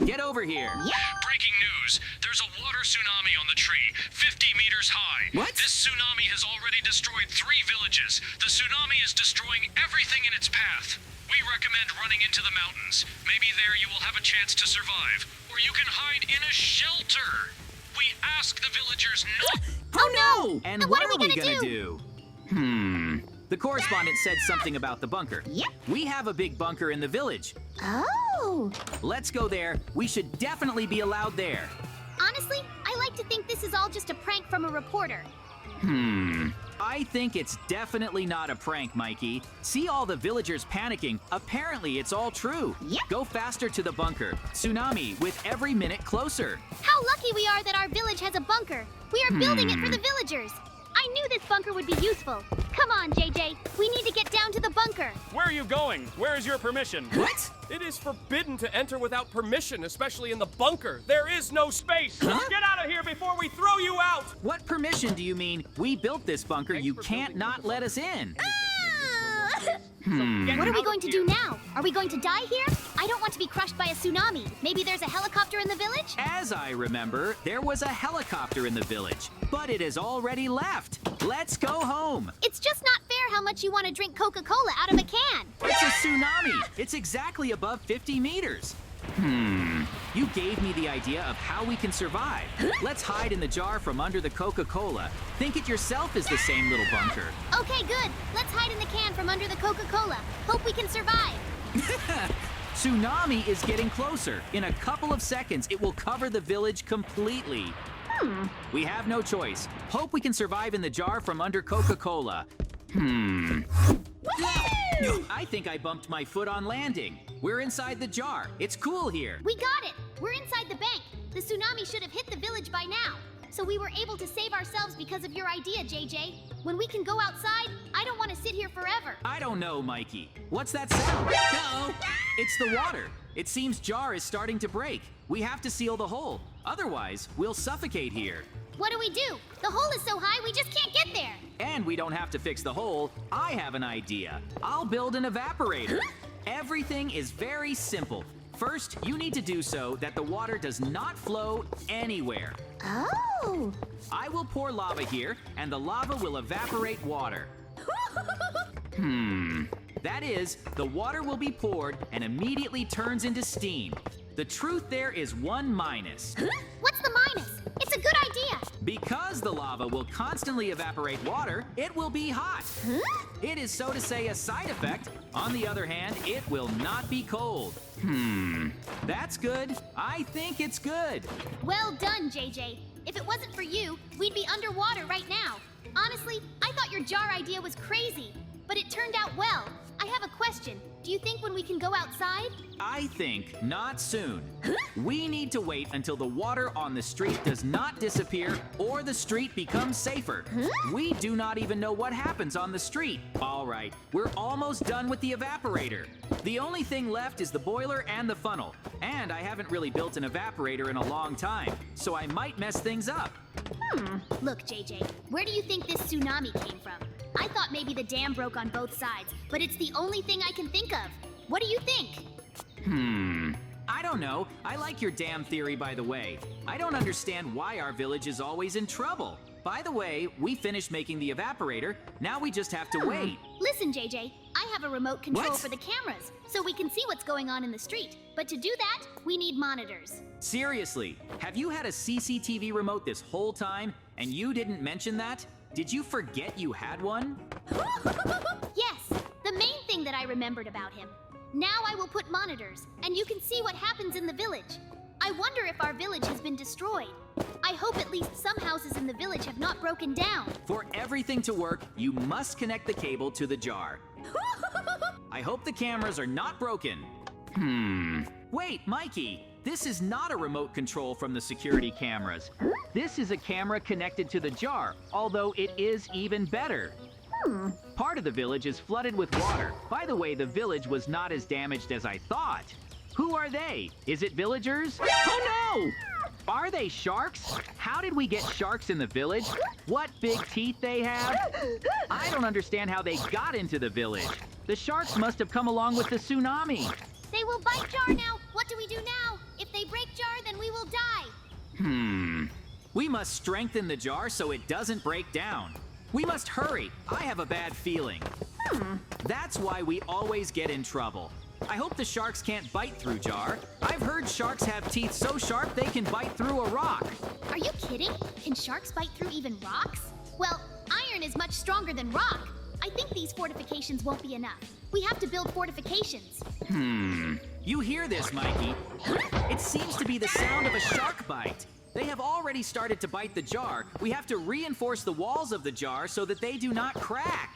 Get over here. Breaking news. There's a water tsunami on the tree, 50 meters high. What? This tsunami has already destroyed 3 villages. The tsunami is destroying everything in its path. We recommend running into the mountains. Maybe there you will have a chance to survive. Or you can hide in a shelter. We ask the villagers not... Oh no! And what what are we gonna gonna do? The correspondent said something about the bunker. Yep. We have a big bunker in the village. Oh! Let's go there. We should definitely be allowed there. Honestly, I like to think this is all just a prank from a reporter. I think it's definitely not a prank, Mikey. See all the villagers panicking. Apparently, it's all true. Yep. Go faster to the bunker. Tsunami with every minute closer. How lucky we are that our village has a bunker. We are building it for the villagers. I knew this bunker would be useful. Come on, JJ. We need to get down to the bunker. Where are you going? Where is your permission? What? It is forbidden to enter without permission, especially in the bunker. There is no space. Huh? Get out of here before we throw you out! What permission do you mean? We built this bunker. You can't not let us in. What are we going to do now? Are we going to die here? I don't want to be crushed by a tsunami. Maybe there's a helicopter in the village? As I remember, there was a helicopter in the village, but it has already left. Let's go home. It's just not fair how much you want to drink Coca-Cola out of a can. It's a tsunami. It's exactly above 50 meters. You gave me the idea of how we can survive. Let's hide in the jar from under the Coca-Cola. Think it yourself is the same little bunker. Okay, good. Let's hide in the can from under the Coca-Cola. Hope we can survive. Tsunami is getting closer. In a couple of seconds, it will cover the village completely. We have no choice. Hope we can survive in the jar from under Coca-Cola. I think I bumped my foot on landing. We're inside the jar. It's cool here. We got it. We're inside the bank. The tsunami should have hit the village by now. So we were able to save ourselves because of your idea, JJ. When we can go outside, I don't want to sit here forever. I don't know, Mikey. What's that sound? Uh-oh. It's the water. It seems jar is starting to break. We have to seal the hole. Otherwise, we'll suffocate here. What do we do? The hole is so high, we just can't get there. And we don't have to fix the hole. I have an idea. I'll build an evaporator. Everything is very simple. First, you need to do so that the water does not flow anywhere. Oh. I will pour lava here, and the lava will evaporate water. That is, the water will be poured and immediately turns into steam. The truth there is one minus. What's the minus? It's a good idea. Because the lava will constantly evaporate water, it will be hot. It is, so to say, a side effect. On the other hand, it will not be cold. That's good. I think it's good. Well done, JJ. If it wasn't for you, we'd be underwater right now. Honestly, I thought your jar idea was crazy, but it turned out well. I have a question. Do you think when we can go outside? I think not soon. We need to wait until the water on the street does not disappear or the street becomes safer. We do not even know what happens on the street. All right, we're almost done with the evaporator. The only thing left is the boiler and the funnel. And I haven't really built an evaporator in a long time, so I might mess things up. Look, JJ, where do you think this tsunami came from? I thought maybe the dam broke on both sides, but it's the only thing I can think of. What do you think? I don't know. I like your dam theory, by the way. I don't understand why our village is always in trouble. By the way, we finished making the evaporator. Now we just have to wait. Listen, JJ, I have a remote control What? for the cameras, so we can see what's going on in the street. But to do that, we need monitors. Seriously, have you had a CCTV remote this whole time and you didn't mention that? Did you forget you had one? Yes, the main thing that I remembered about him. Now I will put monitors, and you can see what happens in the village. I wonder if our village has been destroyed. I hope at least some houses in the village have not broken down. For everything to work, you must connect the cable to the jar. I hope the cameras are not broken. Wait, Mikey, this is not a remote control from the security cameras. This is a camera connected to the jar, although it is even better. Part of the village is flooded with water. By the way, the village was not as damaged as I thought. Who are they? Is it villagers? Oh no! Are they sharks? How did we get sharks in the village? What big teeth they have? I don't understand how they got into the village. The sharks must have come along with the tsunami. They will bite Jar now. What do we do now? If they break We must strengthen the jar so it doesn't break down. We must hurry. I have a bad feeling. That's why we always get in trouble. I hope the sharks can't bite through jar. I've heard sharks have teeth so sharp they can bite through a rock. Are you kidding? Can sharks bite through even rocks? Well, iron is much stronger than rock. I think these fortifications won't be enough. We have to build fortifications. You hear this, Mikey? It seems to be the sound of a shark bite. They have already started to bite the jar. We have to reinforce the walls of the jar so that they do not crack.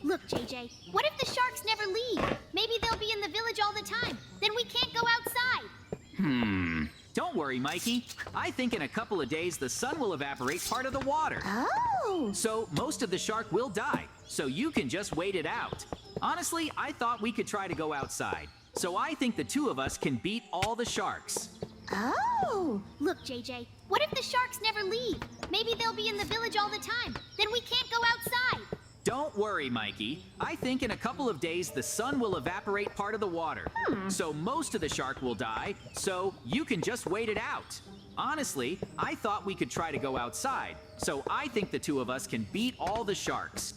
Look, JJ, what if the sharks never leave? Maybe they'll be in the village all the time. Then we can't go outside. Don't worry, Mikey. I think in a couple of days the sun will evaporate part of the water. Oh. So most of the shark will die. So you can just wait it out. Honestly, I thought we could try to go outside. So I think the two of us can beat all the sharks. Oh. Look, JJ, what if the sharks never leave? Maybe they'll be in the village all the time. Then we can't go outside. Don't worry, Mikey. I think in a couple of days the sun will evaporate part of the water. So most of the shark will die, so you can just wait it out. Honestly, I thought we could try to go outside, so I think the two of us can beat all the sharks.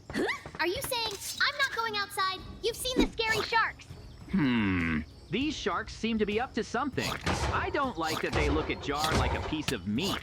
Are you saying I'm not going outside? You've seen the scary sharks. These sharks seem to be up to something. I don't like that they look at Jar like a piece of meat.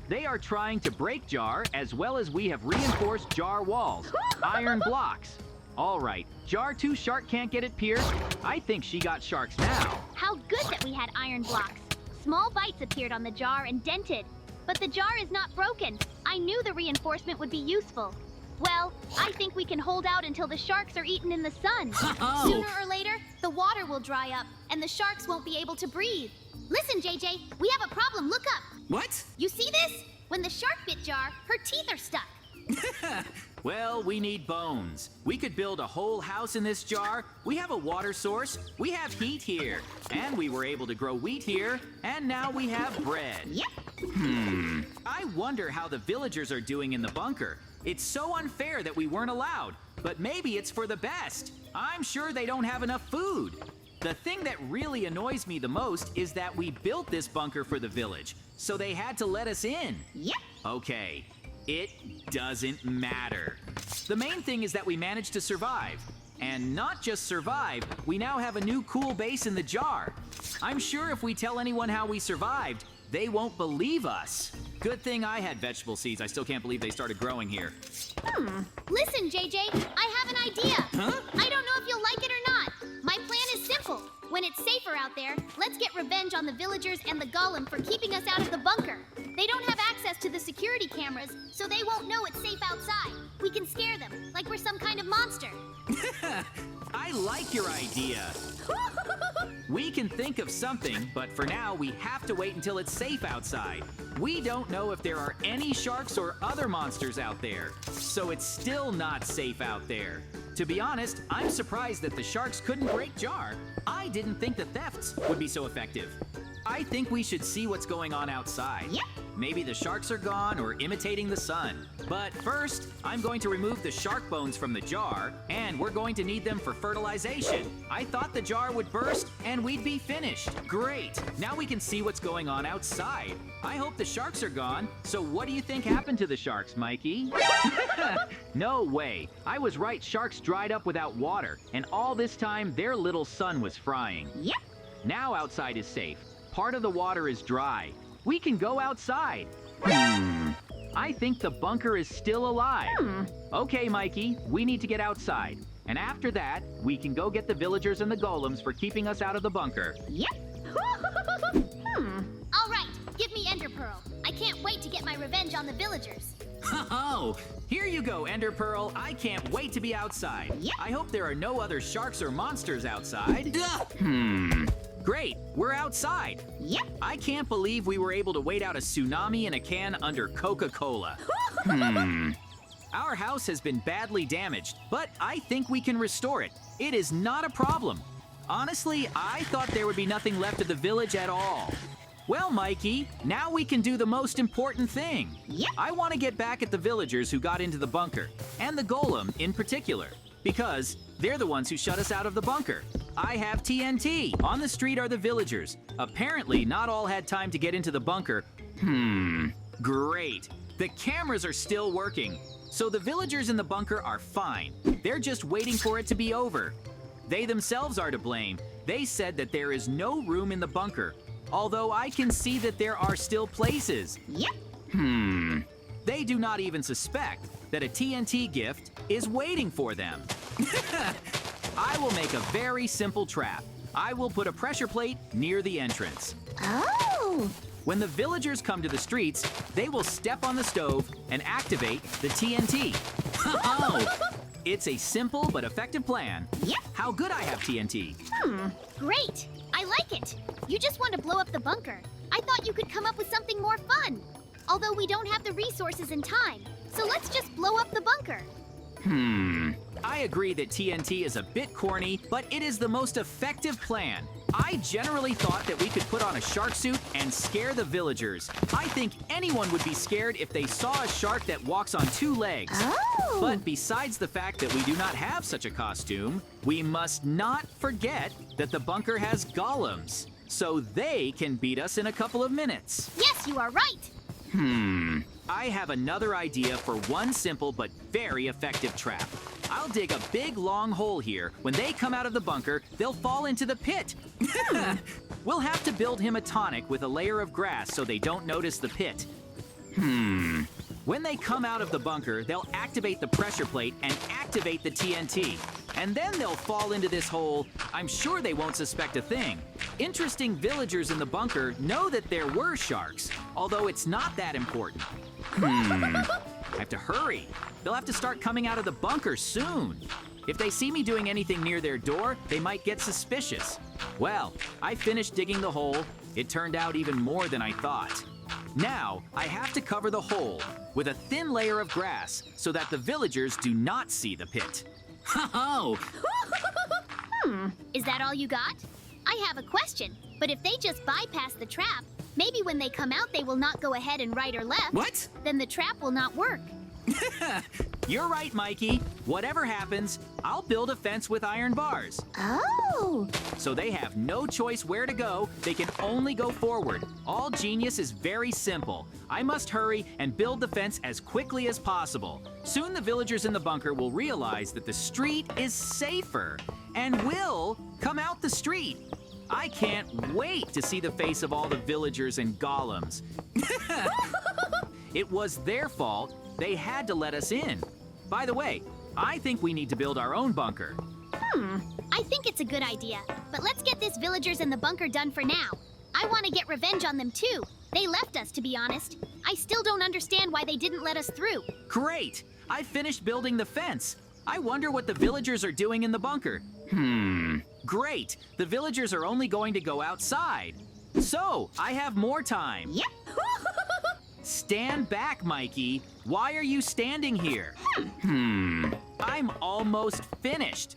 They are trying to break Jar, as well as we have reinforced Jar walls. Iron blocks. All right, Jar 2 shark can't get it pierced. I think she got sharks now. How good that we had iron blocks. Small bites appeared on the jar and dented. But the jar is not broken. I knew the reinforcement would be useful. Well, I think we can hold out until the sharks are eaten in the sun. Sooner or later, the water will dry up, and the sharks won't be able to breathe. Listen, JJ, we have a problem. Look up. What? You see this? When the shark bit Jar, her teeth are stuck. Well, we need bones. We could build a whole house in this jar. We have a water source. We have heat here. And we were able to grow wheat here. And now we have bread. Yep. I wonder how the villagers are doing in the bunker. It's so unfair that we weren't allowed. But maybe it's for the best. I'm sure they don't have enough food. The thing that really annoys me the most is that we built this bunker for the village. So they had to let us in. Yep. Okay. It doesn't matter. The main thing is that we managed to survive. And not just survive, we now have a new cool base in the jar. I'm sure if we tell anyone how we survived, they won't believe us. Good thing I had vegetable seeds. I still can't believe they started growing here. Listen, JJ, I have an idea. Huh? I don't know if you'll like it or not. My plan is simple. When it's safer out there, let's get revenge on the villagers and the golem for keeping us out of the bunker. They don't have access to the security cameras, so they won't know it's safe outside. We can scare them, like we're some kind of monster. I like your idea. We can think of something, but for now we have to wait until it's safe outside. We don't know if there are any sharks or other monsters out there, so it's still not safe out there. To be honest, I'm surprised that the sharks couldn't break Jar. I didn't think the thefts would be so effective. I think we should see what's going on outside. Yep. Maybe the sharks are gone or imitating the sun. But first, I'm going to remove the shark bones from the jar, and we're going to need them for fertilization. I thought the jar would burst and we'd be finished. Great, now we can see what's going on outside. I hope the sharks are gone. So what do you think happened to the sharks, Mikey? No way. I was right, sharks dried up without water, and all this time their little sun was frying. Yep. Now outside is safe. Part of the water is dry. We can go outside. I think the bunker is still alive. Okay, Mikey, we need to get outside. And after that, we can go get the villagers and the golems for keeping us out of the bunker. Yep. All right, give me Ender Pearl. I can't wait to get my revenge on the villagers. Oh, here you go, Ender Pearl. I can't wait to be outside. Yep. I hope there are no other sharks or monsters outside. Great, we're outside. Yep. I can't believe we were able to wait out a tsunami in a can under Coca-Cola. Our house has been badly damaged, but I think we can restore it. It is not a problem. Honestly, I thought there would be nothing left of the village at all. Well, Mikey, now we can do the most important thing. Yep. I want to get back at the villagers who got into the bunker, and the golem in particular, because They're the ones who shut us out of the bunker. I have TNT. On the street are the villagers. Apparently, not all had time to get into the bunker. Great. The cameras are still working. So the villagers in the bunker are fine. They're just waiting for it to be over. They themselves are to blame. They said that there is no room in the bunker, although I can see that there are still places. Yep. They do not even suspect that a TNT gift is waiting for them. I will make a very simple trap. I will put a pressure plate near the entrance. Oh. When the villagers come to the streets, they will step on the stove and activate the TNT. Oh, it's a simple but effective plan. Yep. How good I have TNT. Great. I like it. You just want to blow up the bunker. I thought you could come up with something more fun. Although we don't have the resources and time. So let's just blow up the bunker. I agree that TNT is a bit corny, but it is the most effective plan. I generally thought that we could put on a shark suit and scare the villagers. I think anyone would be scared if they saw a shark that walks on 2 legs. Oh. But besides the fact that we do not have such a costume, we must not forget that the bunker has golems, so they can beat us in a couple of minutes. Yes, you are right. I have another idea for one simple but very effective trap. I'll dig a big long hole here. When they come out of the bunker, they'll fall into the pit. We'll have to build him a tonic with a layer of grass so they don't notice the pit. When they come out of the bunker, they'll activate the pressure plate and activate the TNT. And then they'll fall into this hole. I'm sure they won't suspect a thing. Interesting villagers in the bunker know that there were sharks, although it's not that important. I have to hurry. They'll have to start coming out of the bunker soon. If they see me doing anything near their door, they might get suspicious. Well, I finished digging the hole. It turned out even more than I thought. Now, I have to cover the hole with a thin layer of grass so that the villagers do not see the pit. Ho-ho! Is that all you got? I have a question, but if they just bypass the trap, maybe when they come out they will not go ahead and right or left. What? Then the trap will not work. You're right, Mikey. Whatever happens, I'll build a fence with iron bars. Oh. So they have no choice where to go. They can only go forward. All genius is very simple. I must hurry and build the fence as quickly as possible. Soon the villagers in the bunker will realize that the street is safer and will come out the street. I can't wait to see the face of all the villagers and golems. It was their fault. They had to let us in. By the way, I think we need to build our own bunker. I think it's a good idea, but let's get this villagers in the bunker done for now. I want to get revenge on them too. They left us, to be honest. I still don't understand why they didn't let us through. Great! I finished building the fence. I wonder what the villagers are doing in the bunker. Great! The villagers are only going to go outside. So, I have more time. Yep. Stand back, Mikey. Why are you standing here? I'm almost finished.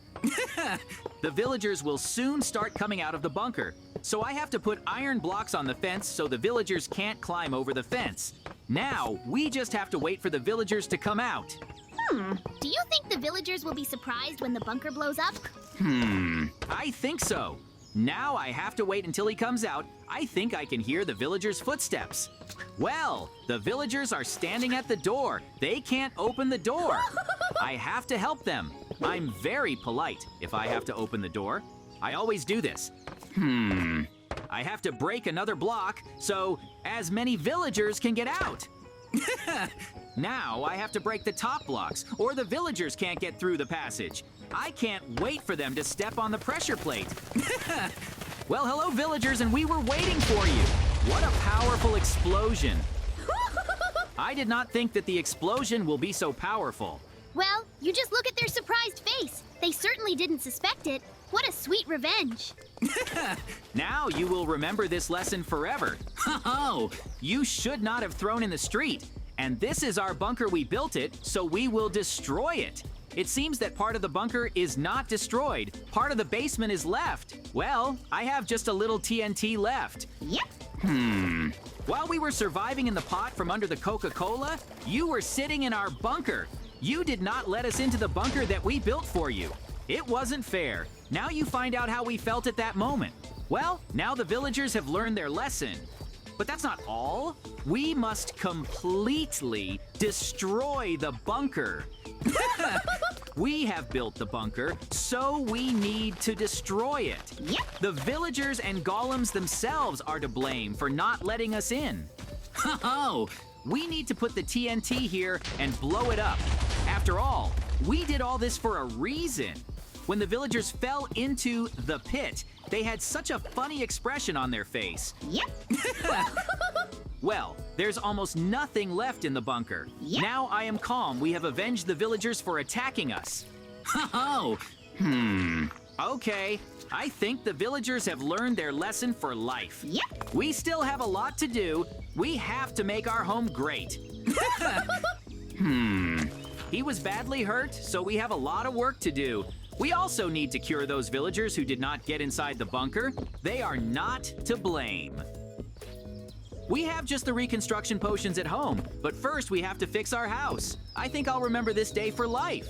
The villagers will soon start coming out of the bunker. So I have to put iron blocks on the fence so the villagers can't climb over the fence. Now, we just have to wait for the villagers to come out. Do you think the villagers will be surprised when the bunker blows up? I think so. Now I have to wait until he comes out. I think I can hear the villagers' footsteps. Well, the villagers are standing at the door. They can't open the door. I have to help them. I'm very polite if I have to open the door. I always do this. I have to break another block so as many villagers can get out. Now I have to break the top blocks or the villagers can't get through the passage. I can't wait for them to step on the pressure plate. Well, hello villagers, and we were waiting for you. What a powerful explosion. I did not think that the explosion will be so powerful. Well, you just look at their surprised face. They certainly didn't suspect it. What a sweet revenge. Now you will remember this lesson forever. Oh, you should not have thrown in the street. And this is our bunker. We built it, so we will destroy it. It seems that part of the bunker is not destroyed. Part of the basement is left. Well, I have just a little TNT left. Yep. While we were surviving in the pot from under the Coca-Cola, you were sitting in our bunker. You did not let us into the bunker that we built for you. It wasn't fair. Now you find out how we felt at that moment. Well, now the villagers have learned their lesson. But that's not all. We must completely destroy the bunker. We have built the bunker, so we need to destroy it. Yep. The villagers and golems themselves are to blame for not letting us in. Oh, we need to put the TNT here and blow it up. After all, we did all this for a reason. When the villagers fell into the pit, they had such a funny expression on their face. Yep. Well, there's almost nothing left in the bunker. Yep. Now I am calm. We have avenged the villagers for attacking us. Oh, Okay, I think the villagers have learned their lesson for life. Yep. We still have a lot to do. We have to make our home great. He was badly hurt, so we have a lot of work to do. We also need to cure those villagers who did not get inside the bunker. They are not to blame. We have just the reconstruction potions at home, but first we have to fix our house. I think I'll remember this day for life.